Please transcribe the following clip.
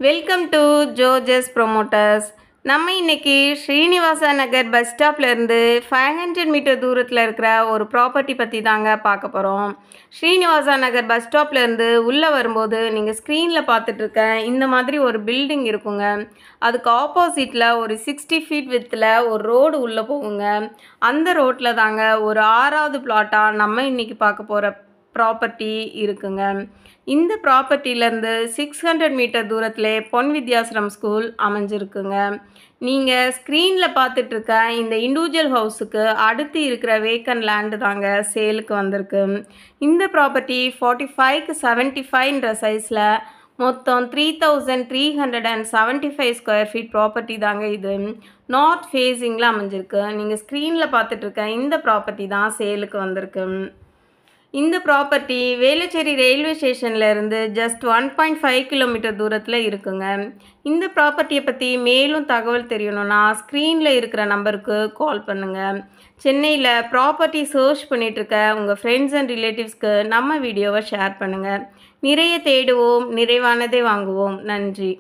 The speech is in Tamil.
Welcome to ஜோஜஸ் promoters. நம்ம இன்னைக்கு ஸ்ரீனிவாசா நகர் பஸ் ஸ்டாப்லேருந்து 500 மீட்டர் தூரத்தில் இருக்கிற ஒரு ப்ராப்பர்ட்டி பற்றி தாங்க பார்க்க போகிறோம். ஸ்ரீனிவாசா நகர் பஸ் ஸ்டாப்லேருந்து உள்ளே வரும்போது நீங்கள் ஸ்க்ரீனில் பார்த்துட்ருக்க இந்த மாதிரி ஒரு பில்டிங் இருக்குங்க. அதுக்கு ஆப்போசிட்டில் ஒரு 60 ஃபீட் வித்தில் ஒரு ரோடு உள்ளே போகுங்க. அந்த ரோட்டில் தாங்க ஒரு 6வது பிளாட்டாக நம்ம இன்றைக்கி பார்க்க போகிற ப்ராப்பர்ட்டி இருக்குங்க. இந்த ப்ராப்பர்ட்டிலேருந்து 600 மீட்டர் தூரத்திலே பொன் வித்யாசிரம் ஸ்கூல் அமைஞ்சிருக்குங்க. நீங்கள் ஸ்க்ரீனில் பார்த்துட்ருக்க இந்த இண்டிவிஜுவல் ஹவுஸுக்கு அடுத்து இருக்கிற வேக்கன் லேண்டு தாங்க சேலுக்கு வந்திருக்கு. இந்த ப்ராப்பர்ட்டி 45க்கு 75ன்ற சைஸில் மொத்தம் 3375 ஸ்கொயர் ஃபீட் ப்ராப்பர்ட்டி தாங்க இது. நார்த் ஃபேஸிங்கில் அமைஞ்சிருக்கு. நீங்கள் ஸ்க்ரீனில் பார்த்துட்ருக்க இந்த ப்ராப்பர்ட்டி தான் சேலுக்கு வந்திருக்கு. இந்த ப்ராப்பர்ட்டி வேளச்சேரி ரயில்வே ஸ்டேஷனில் இருந்து ஜஸ்ட் 1.5 கிலோமீட்டர் தூரத்தில் இருக்குங்க. இந்த ப்ராப்பர்ட்டியை பற்றி மேலும் தகவல் தெரியணும்னா ஸ்க்ரீனில் இருக்கிற நம்பருக்கு கால் பண்ணுங்கள். சென்னையில் ப்ராப்பர்ட்டி சர்ச் பண்ணிகிட்ருக்க உங்கள் ஃப்ரெண்ட்ஸ் அண்ட் ரிலேட்டிவ்ஸ்க்கு நம்ம வீடியோவை ஷேர் பண்ணுங்கள். நிறைய தேடுவோம், நிறைவானதை வாங்குவோம். நன்றி.